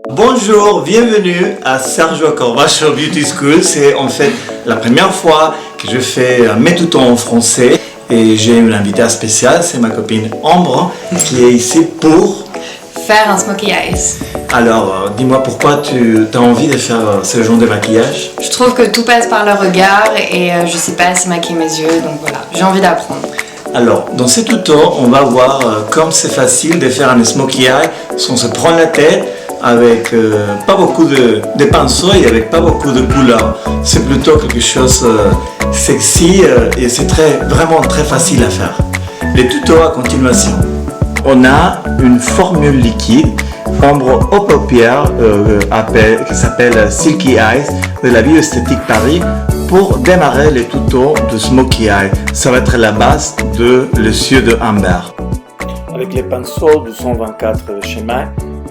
Bonjour, bienvenue à Sergio Corbacho Beauty School. C'est en fait la première fois que je fais mes tutos en français et j'ai une invitée spéciale, c'est ma copine Ambre qui est ici pour faire un smokey eyes. Alors, dis-moi pourquoi tu as envie de faire ce genre de maquillage? Je trouve que tout passe par le regard et je sais pas assez maquiller mes yeux, donc voilà, j'ai envie d'apprendre. Alors, dans ce tuto, on va voir comme c'est facile de faire un smokey eye sans se prendre la tête, avec pas beaucoup de pinceaux et avec pas beaucoup de couleurs. C'est plutôt quelque chose sexy et c'est vraiment très facile à faire. Les tutos à continuation. On a une formule liquide, ombre aux paupières qui s'appelle Silky Eyes de la Bioesthétique Paris pour démarrer les tutos de Smokey Eye. Ça va être la base de les yeux de Amber. Avec les pinceaux du 124 chez MAC,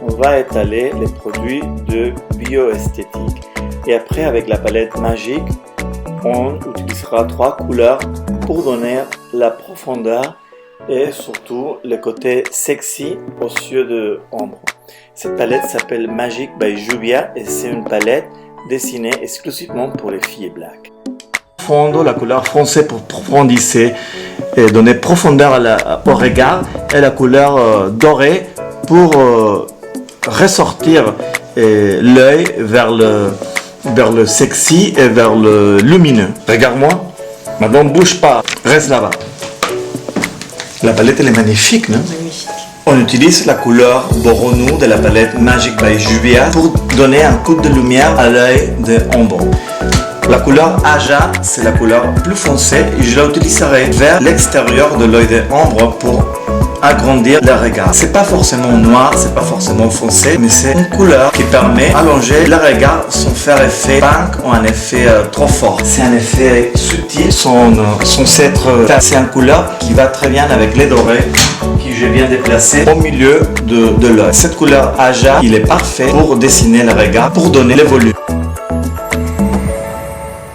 on va étaler les produits de bioesthétique. Et après, avec la palette magique, on utilisera 3 couleurs pour donner la profondeur et surtout le côté sexy aux yeux de Ambre. Cette palette s'appelle Magic by Juvia et c'est une palette dessinée exclusivement pour les filles black. Fond, la couleur foncée pour profondir et donner profondeur au regard et la couleur dorée pour ressortir l'œil vers le sexy et vers le lumineux. Regarde-moi, maintenant bouge pas, reste là-bas. La palette elle est magnifique, non? Magnifique. On utilise la couleur Boronou de la palette Magic by Juvia pour donner un coup de lumière à l'œil de Ambre. La couleur Aja, c'est la couleur plus foncée et je l'utiliserai vers l'extérieur de l'œil de Ambre pour agrandir le regard. C'est pas forcément noir, c'est pas forcément foncé, mais c'est une couleur qui permet d'allonger le regard sans faire effet punk ou un effet trop fort. C'est un effet subtil, sans s'être... C'est une couleur qui va très bien avec les dorés que je viens de placer au milieu de l'œil. Cette couleur Aja, il est parfait pour dessiner le regard, pour donner le volume.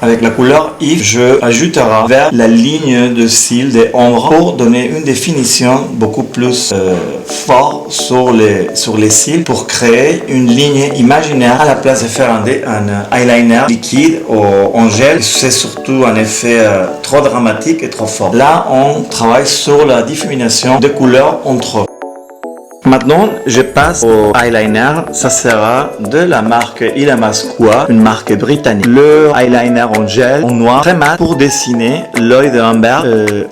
Avec la couleur If, je ajouterai vers la ligne de cils des ombres pour donner une définition beaucoup plus forte sur les cils pour créer une ligne imaginaire à la place de faire un eyeliner liquide ou en gel. C'est surtout un effet trop dramatique et trop fort. Là, on travaille sur la difumination des couleurs entre eux. Maintenant, je passe au eyeliner. Ça sera de la marque Illamasqua, une marque britannique. Le eyeliner en gel, en noir, très mat pour dessiner l'œil de Amber.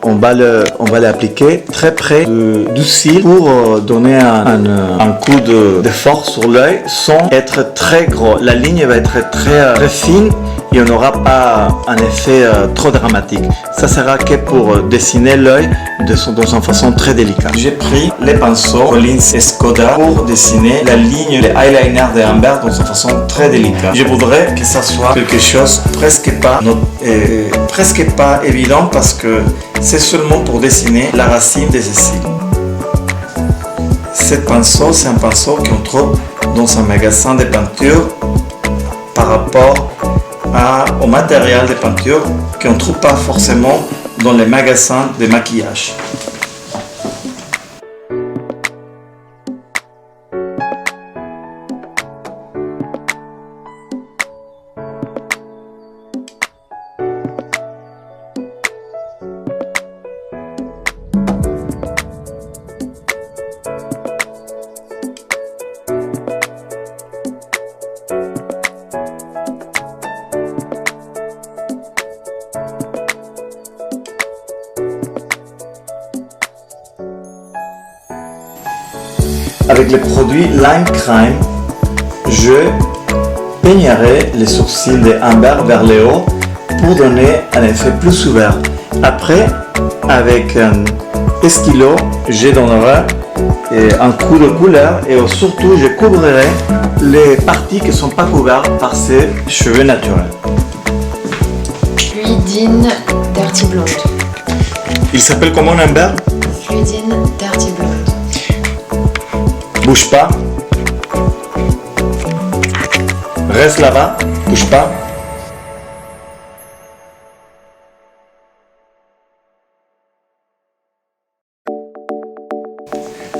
On va l'appliquer très près du cil pour donner un coup de force sur l'œil sans être très gros. La ligne va être très fine et on n'aura pas un effet trop dramatique. Ça sera que pour dessiner l'œil dans une façon très délicate. J'ai pris les pinceaux Collins et Skoda pour dessiner la ligne des eyeliners de Amber dans une façon très délicate. Je voudrais que ça soit quelque chose presque pas évident parce que c'est seulement pour dessiner la racine des cils. Ce pinceau, c'est un pinceau qu'on trouve dans un magasin de peinture par rapport au matériel de peinture qu'on ne trouve pas forcément dans les magasins de maquillage. Avec le produit Lime Crime, je peignerai les sourcils de Amber vers le haut pour donner un effet plus ouvert. Après, avec un stylo, je donnerai un coup de couleur et surtout je couvrirai les parties qui ne sont pas couvertes par ces cheveux naturels. Fluidine Dirty Blonde. Il s'appelle comment Amber? Fluidine Dirty Blonde. Bouge pas. Reste là-bas. Bouge pas.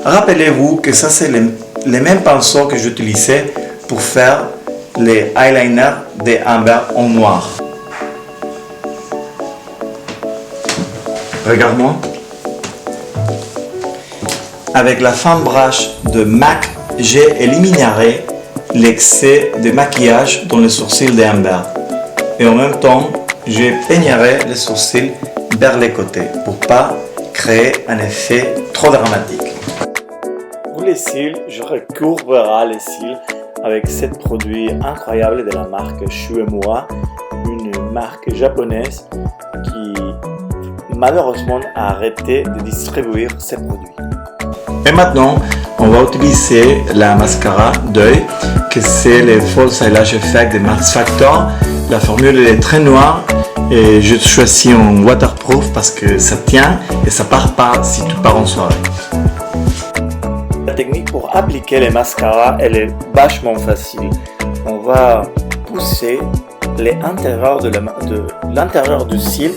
Rappelez-vous que ça c'est les mêmes pinceaux que j'utilisais pour faire les eyeliners des Amber en noir. Regarde-moi. Avec la fin brush de MAC, j'ai éliminé l'excès de maquillage dans les sourcils d'Amber. Et en même temps, je peignerai les sourcils vers les côtés pour pas créer un effet trop dramatique. Pour les cils, je recourberai les cils avec ce produit incroyable de la marque Shuemura, une marque japonaise qui malheureusement a arrêté de distribuer ces produits. Et maintenant, on va utiliser la mascara d'œil, que c'est le False Eyelash Effect de Max Factor. La formule est très noire et je choisis en waterproof parce que ça tient et ça part pas si tu pars en soirée. La technique pour appliquer les mascaras, elle est vachement facile. On va pousser l'intérieur de l'intérieur du cil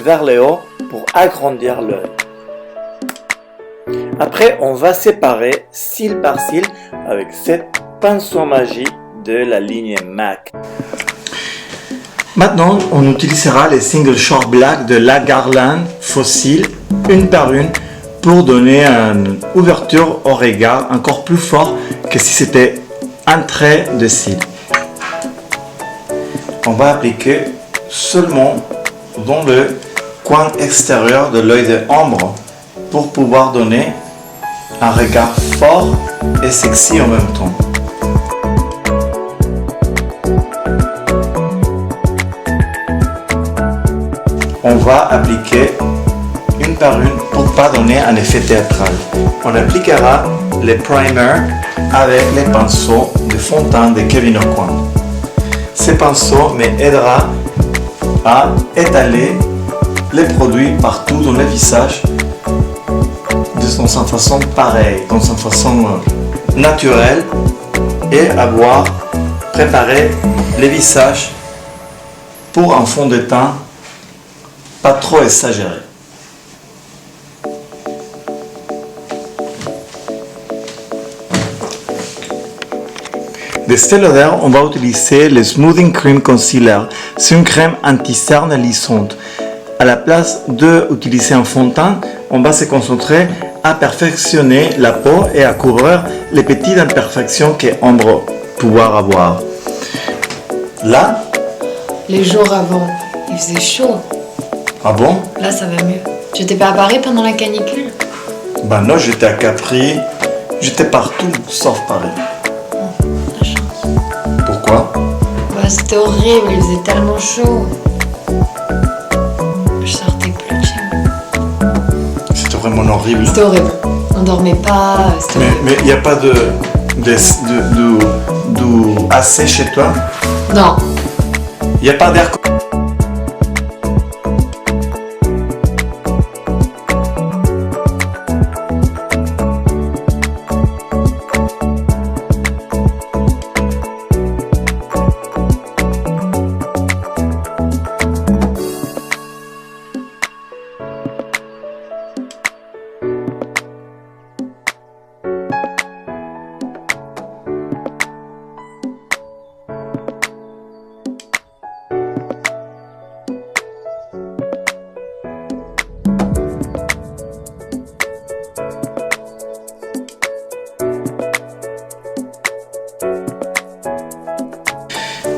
vers le haut pour agrandir l'œil. Après, on va séparer cil par cil avec cette pinceau magique de la ligne MAC. Maintenant, on utilisera les Single Short Black de La Garland Fossil, une par une, pour donner une ouverture au regard encore plus fort que si c'était un trait de cils. On va appliquer seulement dans le coin extérieur de l'œil de ombre pour pouvoir donner un regard fort et sexy en même temps. On va appliquer une par une pour ne pas donner un effet théâtral. On appliquera les primers avec les pinceaux de fond de teint de Kevyn Aucoin. Ces pinceaux m'aideront à étaler les produits partout dans le visage dans sa façon pareille, dans sa façon naturelle et avoir préparé le visage pour un fond de teint pas trop exagéré. De Estée Lauder, on va utiliser le Smoothing Cream Concealer. C'est une crème anti-cerne lissante. À la place d'utiliser un fond de teint, on va se concentrer à perfectionner la peau et à couvrir les petites imperfections qu'on va pouvoir avoir. Là, Les jours avant, il faisait chaud. ah bon? Là, ça va mieux. Tu t'es pas à Paris pendant la canicule? Ben non, j'étais à Capri, j'étais partout, sauf Paris. La chance. Pourquoi? Bah, c'était horrible, il faisait tellement chaud. Je sortais plus de chez moi. C'était vraiment horrible. C'était horrible. On dormait pas. C'était horrible. Mais il n'y a pas de AC chez toi? Non. Il n'y a pas d'air.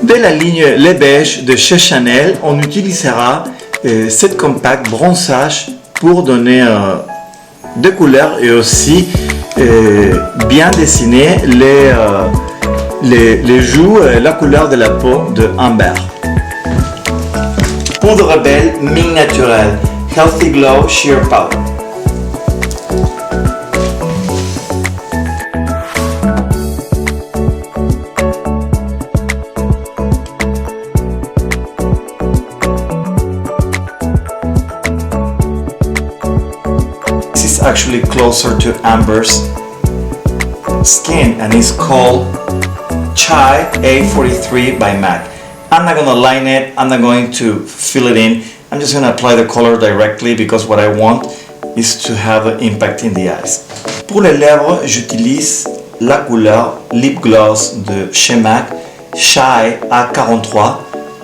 De la ligne Les Beiges de chez Chanel, on utilisera cette compact bronzage pour donner des couleurs et aussi bien dessiner les joues et la couleur de la peau de Amber. Poudre Belle Mine Naturelle Healthy Glow Sheer Powder. Actually closer to Amber's skin and it's called Chai A43 by MAC. I'm not going to line it, I'm not going to fill it in, I'm just going to apply the color directly because what I want is to have an impact in the eyes. Pour les lèvres, j'utilise la couleur Lip Gloss de chez MAC Shy A43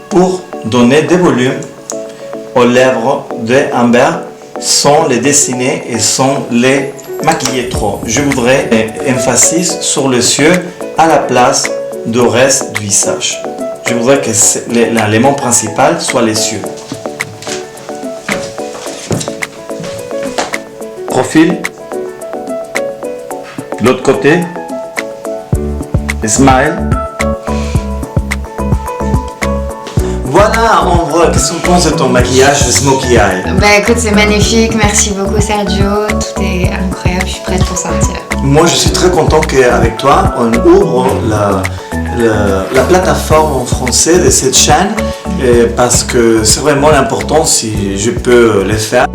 pour donner des volumes aux lèvres de Amber sans les dessiner et sans les maquiller trop. Je voudrais emphasis sur les yeux à la place du reste du visage. Je voudrais que l'élément principal soit les yeux. Profil. De l'autre côté. Smile. Voilà, Ambre, qu'est-ce qu'on pense de ton maquillage de Smokey Eye? Bah écoute, c'est magnifique, merci beaucoup Sergio, tout est incroyable, je suis prête pour sortir. Moi, je suis très content qu'avec toi, on ouvre la plateforme en français de cette chaîne parce que c'est vraiment important si je peux le faire.